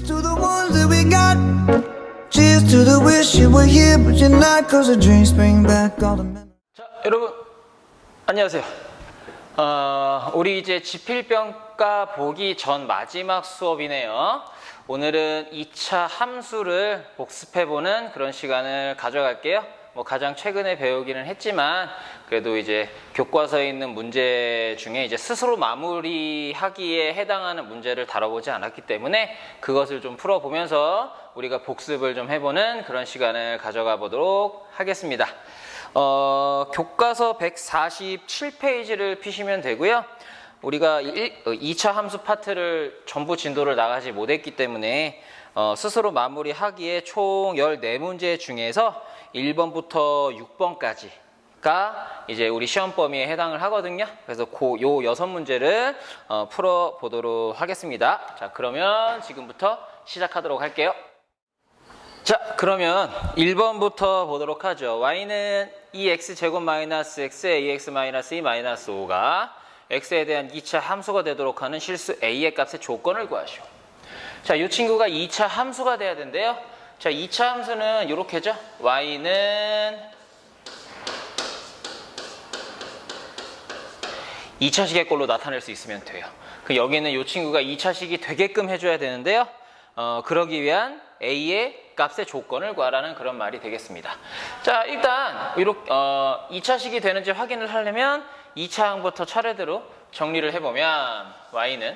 to the ones that we got. Cheers to the wish you were here, but you're not. Cause the dreams bring back all the memories. 자, 여러분 안녕하세요. 우리 이제 지필평가 보기 전 마지막 수업이네요. 오늘은 2차 함수를 복습해보는 그런 시간을 가져갈게요. 뭐 가장 최근에 배우기는 했지만 그래도 이제 교과서에 있는 문제 중에 이제 스스로 마무리하기에 해당하는 문제를 다뤄보지 않았기 때문에 그것을 좀 풀어보면서 우리가 복습을 좀 해보는 그런 시간을 가져가 보도록 하겠습니다. 교과서 147페이지를 피시면 되고요. 우리가 2차 함수 파트를 전부 진도를 나가지 못했기 때문에 스스로 마무리하기에 총 14문제 중에서 1번부터 6번까지가 이제 우리 시험 범위에 해당을 하거든요. 그래서 요 6문제를 풀어보도록 하겠습니다. 자, 그러면 지금부터 시작하도록 할게요. 자, 그러면 1번부터 보도록 하죠. y는 2x제곱 마이너스 x, ax 마이너스 2 마이너스 5가 x에 대한 2차 함수가 되도록 하는 실수 a의 값의 조건을 구하시오. 자, 이 친구가 2차 함수가 돼야 된대요. 자, 2차 함수는 이렇게죠. y는 2차식의 꼴로 나타낼 수 있으면 돼요. 여기는 이 친구가 2차식이 되게끔 해줘야 되는데요. 그러기 위한 a의 값의 조건을 구하라는 그런 말이 되겠습니다. 자, 일단 이렇게 2차식이 되는지 확인을 하려면 2차항부터 차례대로 정리를 해보면 y는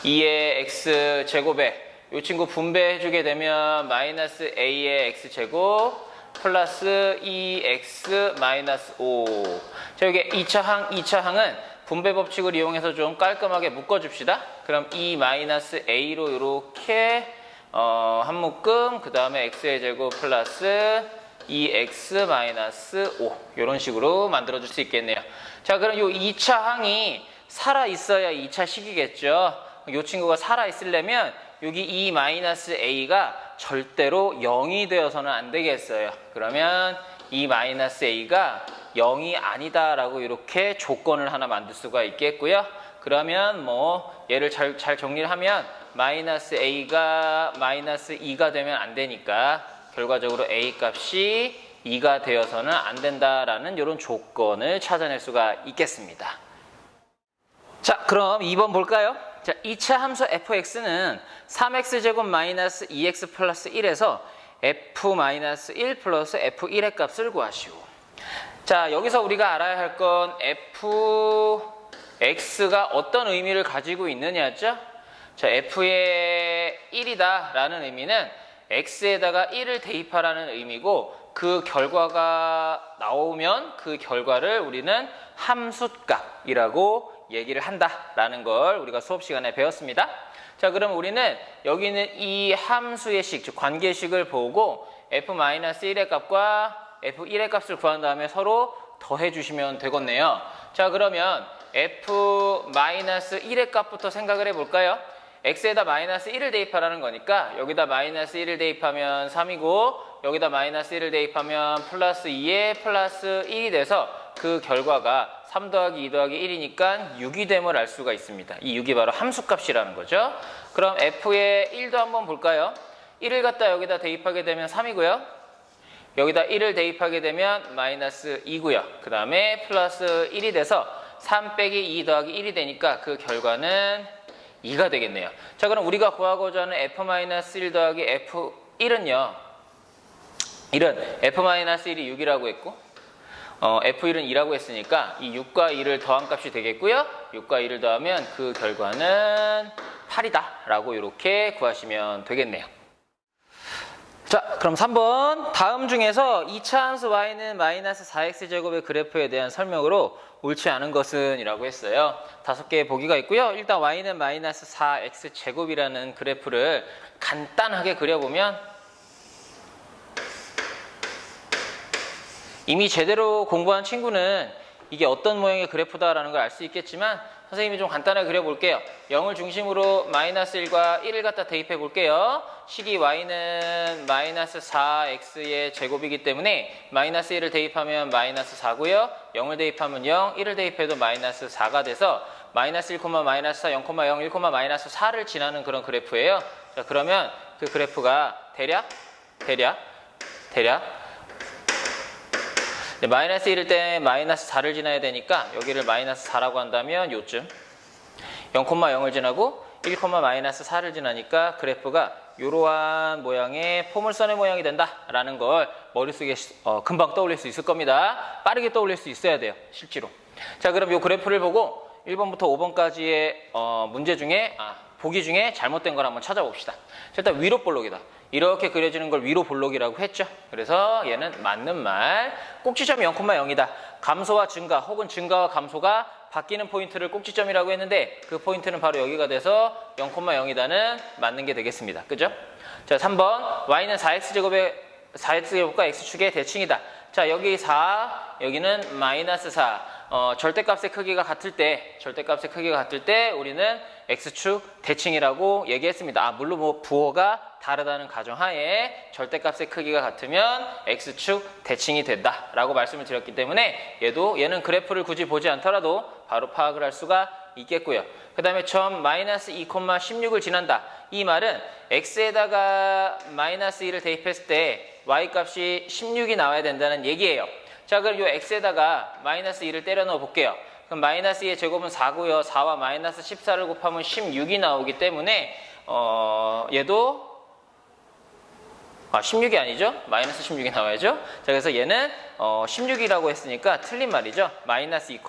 2의 x제곱에 이 친구 분배해주게 되면 마이너스 a의 x제곱 플러스 2x 마이너스 5. 자, 여기 2차항은 분배 법칙을 이용해서 좀 깔끔하게 묶어줍시다. 그럼 2 마이너스 a로 이렇게 한 묶음, 그 다음에 x의 제곱 플러스 2x 마이너스 5 이런 식으로 만들어줄 수 있겠네요. 자, 그럼 이 2차항이 살아있어야 2차식이겠죠. 이 친구가 살아있으려면 여기 2 마이너스 a가 절대로 0이 되어서는 안 되겠어요. 그러면 2 마이너스 a가 0이 아니다 라고 이렇게 조건을 하나 만들 수가 있겠고요. 그러면 뭐 얘를 잘 정리를 하면 마이너스 a가 마이너스 2가 되면 안 되니까 결과적으로 a 값이 2가 되어서는 안 된다라는 이런 조건을 찾아낼 수가 있겠습니다. 자, 그럼 2번 볼까요? 자, 2차 함수 fx는 3x제곱 마이너스 2x 플러스 1에서 f 마이너스 1 플러스 f1의 값을 구하시오. 자, 여기서 우리가 알아야 할 건 fx가 어떤 의미를 가지고 있느냐죠? 자, f의 1이다 라는 의미는 x에다가 1을 대입하라는 의미고 그 결과가 나오면 그 결과를 우리는 함수값이라고 얘기를 한다라는 걸 우리가 수업 시간에 배웠습니다. 자, 그럼 우리는 여기는 이 함수의 식, 즉 관계식을 보고 f-1의 값과 f1의 값을 구한 다음에 서로 더해 주시면 되겠네요. 자, 그러면 f-1의 값부터 생각을 해볼까요? x에다 마이너스 1을 대입하라는 거니까 여기다 마이너스 1을 대입하면 3이고 여기다 마이너스 1을 대입하면 플러스 2에 플러스 1이 돼서 그 결과가 3 더하기 2 더하기 1이니까 6이 됨을 알 수가 있습니다. 이 6이 바로 함수값이라는 거죠. 그럼 f의 1도 한번 볼까요? 1을 갖다 여기다 대입하게 되면 3이고요. 여기다 1을 대입하게 되면 마이너스 2고요. 그 다음에 플러스 1이 돼서 3 빼기 2 더하기 1이 되니까 그 결과는 2가 되겠네요. 자, 그럼 우리가 구하고자 하는 f-1 더하기 f1은요. 1은 f-1이 6이라고 했고 f1은 2라고 했으니까 이 6과 2를 더한 값이 되겠고요. 6과 2를 더하면 그 결과는 8이다 라고 이렇게 구하시면 되겠네요. 자, 그럼 3번 다음 중에서 2차 함수 y는 마이너스 4x제곱의 그래프에 대한 설명으로 옳지 않은 것은 이라고 했어요. 5개의 보기가 있고요. 일단 y는 마이너스 4x제곱이라는 그래프를 간단하게 그려보면 이미 제대로 공부한 친구는 이게 어떤 모양의 그래프다라는 걸 알 수 있겠지만 선생님이 좀 간단하게 그려볼게요. 0을 중심으로 마이너스 1과 1을 갖다 대입해 볼게요. 식이 y는 마이너스 4x의 제곱이기 때문에 마이너스 1을 대입하면 마이너스 4고요. 0을 대입하면 0, 1을 대입해도 마이너스 4가 돼서 마이너스 1, 마이너스 4, 0, 0, 1, 마이너스 4를 지나는 그런 그래프예요. 자, 그러면 그 그래프가 대략 네, 마이너스 1일 때 마이너스 4를 지나야 되니까 여기를 마이너스 4라고 한다면 요쯤 0, 0을 지나고 1, 마이너스 4를 지나니까 그래프가 이러한 모양의 포물선의 모양이 된다라는 걸 머릿속에 금방 떠올릴 수 있을 겁니다. 빠르게 떠올릴 수 있어야 돼요. 실제로. 자, 그럼 이 그래프를 보고 1번부터 5번까지의 문제 중에 보기 중에 잘못된 걸 한번 찾아봅시다. 자, 일단 위로 볼록이다. 이렇게 그려지는 걸 위로 볼록이라고 했죠. 그래서 얘는 맞는 말. 꼭지점이 0, 0이다. 감소와 증가 혹은 증가와 감소가 바뀌는 포인트를 꼭지점이라고 했는데 그 포인트는 바로 여기가 돼서 0, 0이다는 맞는 게 되겠습니다. 그죠? 자, 3번 y는 4x제곱과 x축의 대칭이다. 자, 여기 4, 여기는 마이너스 4. 절대값의 크기가 같을 때 우리는 x축 대칭이라고 얘기했습니다. 물론 뭐 부호가 다르다는 가정하에 절대값의 크기가 같으면 x축 대칭이 된다라고 말씀을 드렸기 때문에 얘는 그래프를 굳이 보지 않더라도 바로 파악을 할 수가 있겠고요. 그 다음에 점 마이너스 2, 16을 지난다. 이 말은 x에다가 마이너스 2를 대입했을 때 y값이 16이 나와야 된다는 얘기예요. 자, 그럼 이 x에다가 마이너스 2를 때려 넣어 볼게요. 그럼 마이너스 2의 제곱은 4고요. 4와 마이너스 14를 곱하면 16이 나오기 때문에 얘도 16이 아니죠? 마이너스 16이 나와야죠? 자, 그래서 얘는 16이라고 했으니까 틀린 말이죠. 마이너스 2,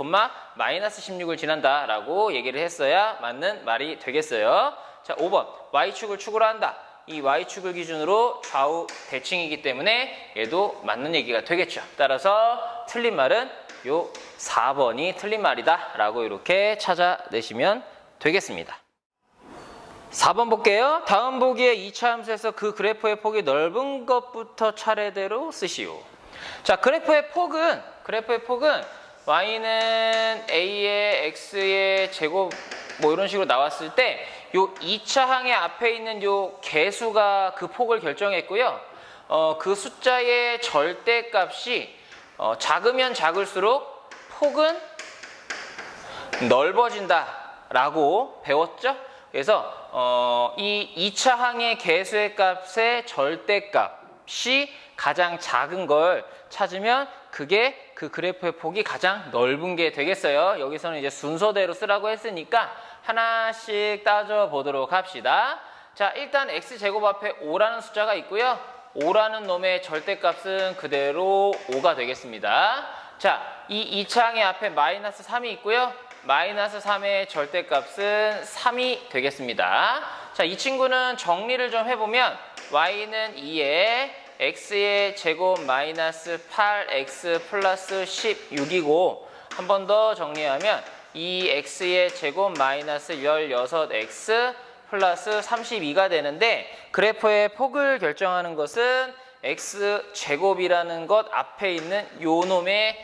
마이너스 16을 지난다 라고 얘기를 했어야 맞는 말이 되겠어요. 자, 5번 y축을 축으로 한다. 이 y축을 기준으로 좌우 대칭이기 때문에 얘도 맞는 얘기가 되겠죠. 따라서 틀린 말은 요 4번이 틀린 말이다 라고 이렇게 찾아내시면 되겠습니다. 4번 볼게요. 다음 보기의 2차 함수에서 그 그래프의 폭이 넓은 것부터 차례대로 쓰시오. 자, 그래프의 폭은 y는 a의 x의 제곱 뭐 이런 식으로 나왔을 때 요 2차 항의 앞에 있는 요 개수가 그 폭을 결정했고요. 그 숫자의 절대값이 작으면 작을수록 폭은 넓어진다라고 배웠죠. 그래서 이 2차 항의 개수의 값의 절대값이 가장 작은 걸 찾으면 그게 그 그래프의 폭이 가장 넓은 게 되겠어요. 여기서는 이제 순서대로 쓰라고 했으니까 하나씩 따져보도록 합시다. 자, 일단 x제곱 앞에 5라는 숫자가 있고요. 5라는 놈의 절대값은 그대로 5가 되겠습니다. 자, 이 2차 항의 앞에 마이너스 3이 있고요. 마이너스 3의 절대값은 3이 되겠습니다. 자, 이 친구는 정리를 좀 해보면 y는 2에 x의 제곱 마이너스 8x 플러스 16이고 한 번 더 정리하면 2x의 제곱 마이너스 16x 플러스 32가 되는데 그래프의 폭을 결정하는 것은 x제곱이라는 것 앞에 있는 요 놈의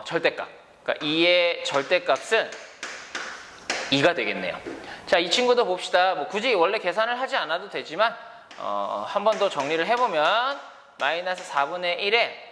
절대값. 그러니까 2의 절대값은 2가 되겠네요. 자, 이 친구도 봅시다. 뭐 굳이 원래 계산을 하지 않아도 되지만 한 번 더 정리를 해보면 마이너스 4분의 1에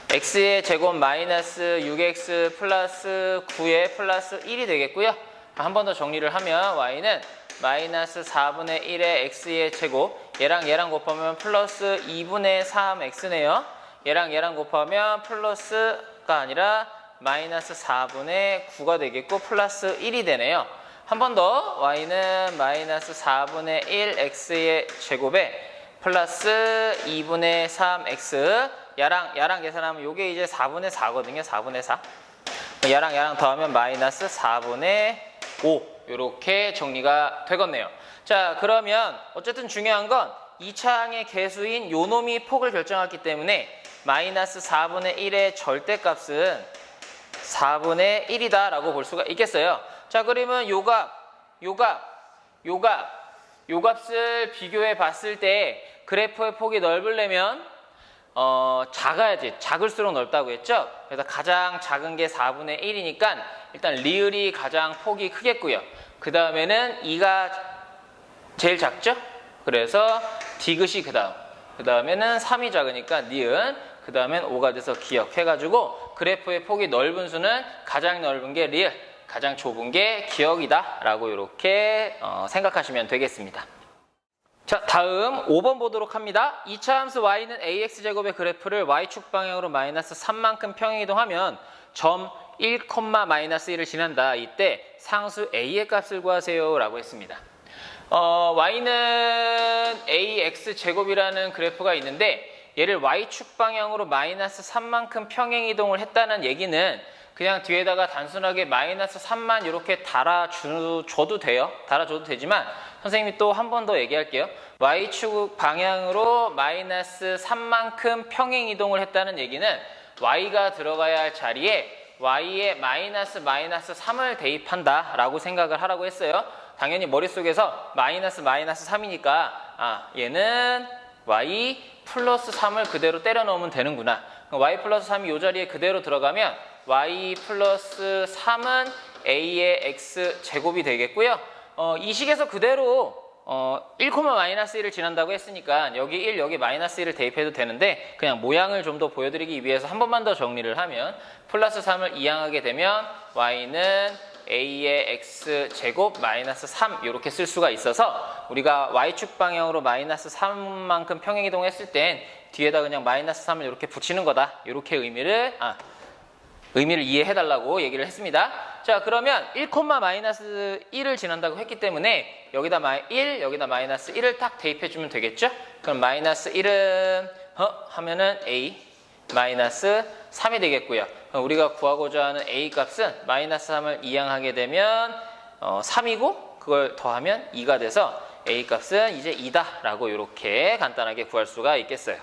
x의 제곱 마이너스 6x 플러스 9의 플러스 1이 되겠고요. 한 번 더 정리를 하면 y는 마이너스 4분의 1의 x의 제곱 얘랑 곱하면 플러스 2분의 3x네요. 얘랑 곱하면 플러스가 아니라 마이너스 4분의 9가 되겠고 플러스 1이 되네요. 한 번 더 y는 마이너스 4분의 1 x의 제곱에 플러스 2분의 3x 야랑 계산하면 요게 이제 4분의 4거든요. 4분의 4 야랑 더하면 마이너스 4분의 5 이렇게 정리가 되겠네요. 자, 그러면 어쨌든 중요한 건 2차 항의 개수인 요 놈이 폭을 결정했기 때문에 마이너스 4분의 1의 절대값은 4분의 1이다 라고 볼 수가 있겠어요. 자, 그러면 요 값을 비교해 봤을 때 그래프의 폭이 넓으려면 작아야지. 작을수록 넓다고 했죠. 그래서 가장 작은 게 4분의 1이니까 일단 리을이 가장 폭이 크겠고요. 그 다음에는 2가 제일 작죠. 그래서 디귿이 그 다음에는 3이 작으니까 니은, 그 다음엔 5가 돼서 기억해가지고 그래프의 폭이 넓은 수는 가장 넓은 게 리을, 가장 좁은 게 기억이다 라고 이렇게 생각하시면 되겠습니다. 자, 다음 5번 보도록 합니다. 2차 함수 y는 ax제곱의 그래프를 y축 방향으로 마이너스 3만큼 평행이동하면 점 1, -1을 지난다. 이때 상수 a의 값을 구하세요 라고 했습니다. y는 ax제곱이라는 그래프가 있는데 얘를 y축 방향으로 마이너스 3만큼 평행이동을 했다는 얘기는 그냥 뒤에다가 단순하게 마이너스 3만 이렇게 달아줘도 돼요. 달아줘도 되지만 선생님이 또 한 번 더 얘기할게요. y축 방향으로 마이너스 3만큼 평행이동을 했다는 얘기는 y가 들어가야 할 자리에 y에 마이너스 3을 대입한다 라고 생각을 하라고 했어요. 당연히 머릿속에서 마이너스 3이니까 얘는 y 플러스 3을 그대로 때려 넣으면 되는구나. y 플러스 3이 이 자리에 그대로 들어가면 y 플러스 3은 a의 x 제곱이 되겠고요. 이 식에서 그대로 1,-1을 지난다고 했으니까 여기 1, 여기 마이너스 1을 대입해도 되는데 그냥 모양을 좀 더 보여드리기 위해서 한 번만 더 정리를 하면 플러스 3을 이항하게 되면 y는 a의 x 제곱 마이너스 3 이렇게 쓸 수가 있어서 우리가 y축 방향으로 마이너스 3만큼 평행이동했을 땐 뒤에다 그냥 마이너스 3을 이렇게 붙이는 거다. 이렇게 의미를 이해해달라고 얘기를 했습니다. 자, 그러면 1,-1을 지난다고 했기 때문에 여기다 1, 여기다 마이너스 1을 딱 대입해주면 되겠죠? 그럼 마이너스 1은 하면은 a 마이너스 3이 되겠고요. 그럼 우리가 구하고자 하는 a 값은 마이너스 3을 이항하게 되면 3이고 그걸 더하면 2가 돼서 a 값은 이제 2다 라고 이렇게 간단하게 구할 수가 있겠어요.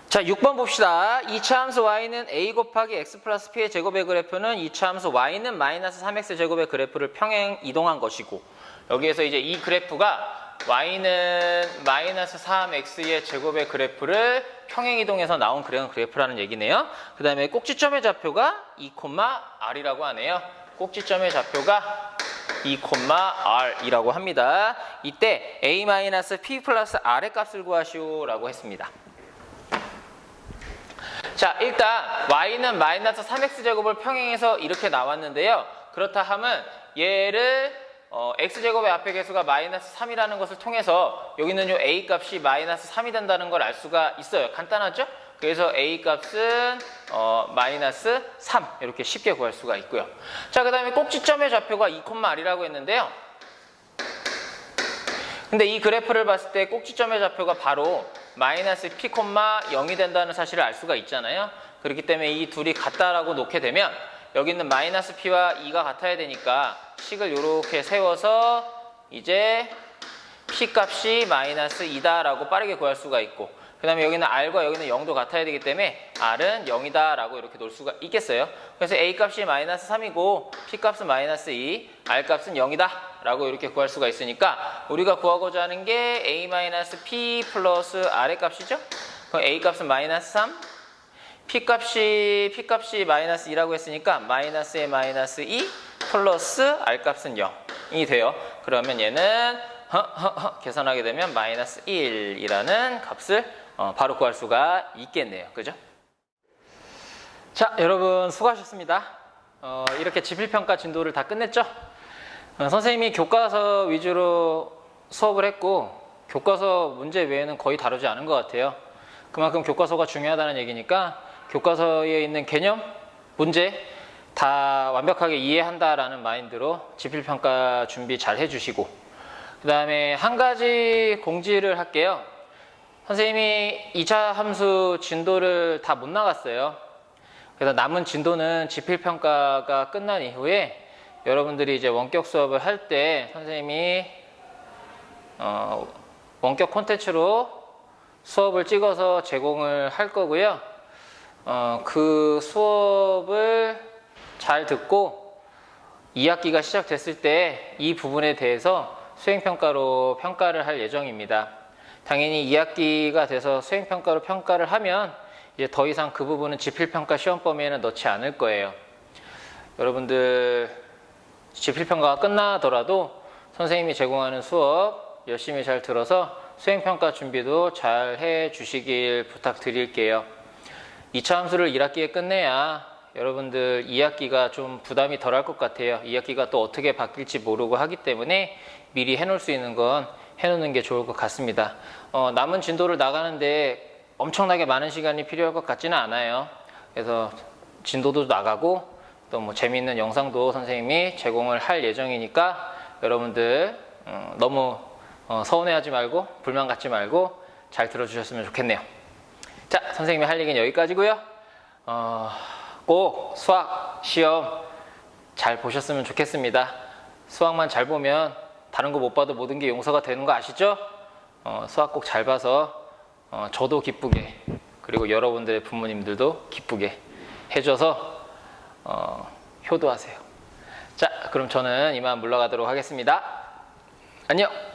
자, 6번 봅시다. 2차 함수 y는 a 곱하기 x 플러스 p의 제곱의 그래프는 2차 함수 y는 마이너스 3x 제곱의 그래프를 평행 이동한 것이고 여기에서 이제 이 그래프가 y는 마이너스 3x의 제곱의 그래프를 평행 이동해서 나온 그런 그래프라는 얘기네요. 그 다음에 꼭지점의 좌표가 2,r이라고 하네요. 꼭지점의 좌표가 2,r이라고 합니다. 이때 a-p 플러스 r의 값을 구하시오 라고 했습니다. 자, 일단 y는 마이너스 3x제곱을 평행해서 이렇게 나왔는데요. 그렇다 하면 얘를 x제곱의 앞에 개수가 마이너스 3이라는 것을 통해서 여기는 요 a 값이 마이너스 3이 된다는 걸 알 수가 있어요. 간단하죠? 그래서 a 값은 마이너스 3 이렇게 쉽게 구할 수가 있고요. 자, 그 다음에 꼭지점의 좌표가 2,r이라고 했는데요. 근데 이 그래프를 봤을 때 꼭지점의 좌표가 바로 마이너스 p, 0이 된다는 사실을 알 수가 있잖아요. 그렇기 때문에 이 둘이 같다라고 놓게 되면 여기 있는 마이너스 p와 2가 같아야 되니까 식을 이렇게 세워서 이제 p 값이 마이너스 2다라고 빠르게 구할 수가 있고 그 다음에 여기는 r과 여기는 0도 같아야 되기 때문에 r은 0이다 라고 이렇게 놓을 수가 있겠어요. 그래서 a 값이 마이너스 3이고 p 값은 마이너스 2, r 값은 0이다 라고 이렇게 구할 수가 있으니까 우리가 구하고자 하는 게 a-p 플러스 r의 값이죠. 그럼 a 값은 마이너스 3, p 값이 마이너스 2라고 했으니까 마이너스에 마이너스 2 플러스 r 값은 0이 돼요. 그러면 얘는 계산하게 되면 마이너스 1이라는 값을 바로 구할 수가 있겠네요. 그죠? 자, 여러분 수고하셨습니다. 이렇게 지필평가 진도를 다 끝냈죠? 선생님이 교과서 위주로 수업을 했고 교과서 문제 외에는 거의 다루지 않은 것 같아요. 그만큼 교과서가 중요하다는 얘기니까 교과서에 있는 개념, 문제 다 완벽하게 이해한다라는 마인드로 지필평가 준비 잘 해주시고 그 다음에 한 가지 공지를 할게요. 선생님이 2차 함수 진도를 다 못 나갔어요. 그래서 남은 진도는 지필평가가 끝난 이후에 여러분들이 이제 원격 수업을 할 때 선생님이 원격 콘텐츠로 수업을 찍어서 제공을 할 거고요. 그 수업을 잘 듣고 2학기가 시작됐을 때 이 부분에 대해서 수행평가로 평가를 할 예정입니다. 당연히 2학기가 돼서 수행평가로 평가를 하면 이제 더 이상 그 부분은 지필평가 시험 범위에는 넣지 않을 거예요. 여러분들 지필평가가 끝나더라도 선생님이 제공하는 수업 열심히 잘 들어서 수행평가 준비도 잘 해주시길 부탁드릴게요. 2차 함수를 1학기에 끝내야 여러분들 2학기가 좀 부담이 덜할 것 같아요. 2학기가 또 어떻게 바뀔지 모르고 하기 때문에 미리 해놓을 수 있는 건 해놓는 게 좋을 것 같습니다. 남은 진도를 나가는데 엄청나게 많은 시간이 필요할 것 같지는 않아요. 그래서 진도도 나가고 또 뭐 재미있는 영상도 선생님이 제공을 할 예정이니까 여러분들 너무 서운해하지 말고 불만 갖지 말고 잘 들어주셨으면 좋겠네요. 자, 선생님이 할 얘기는 여기까지고요. 꼭 수학 시험 잘 보셨으면 좋겠습니다. 수학만 잘 보면 다른 거 못 봐도 모든 게 용서가 되는 거 아시죠? 수학 꼭 잘 봐서 저도 기쁘게 그리고 여러분들의 부모님들도 기쁘게 해줘서 효도하세요. 자, 그럼 저는 이만 물러가도록 하겠습니다. 안녕!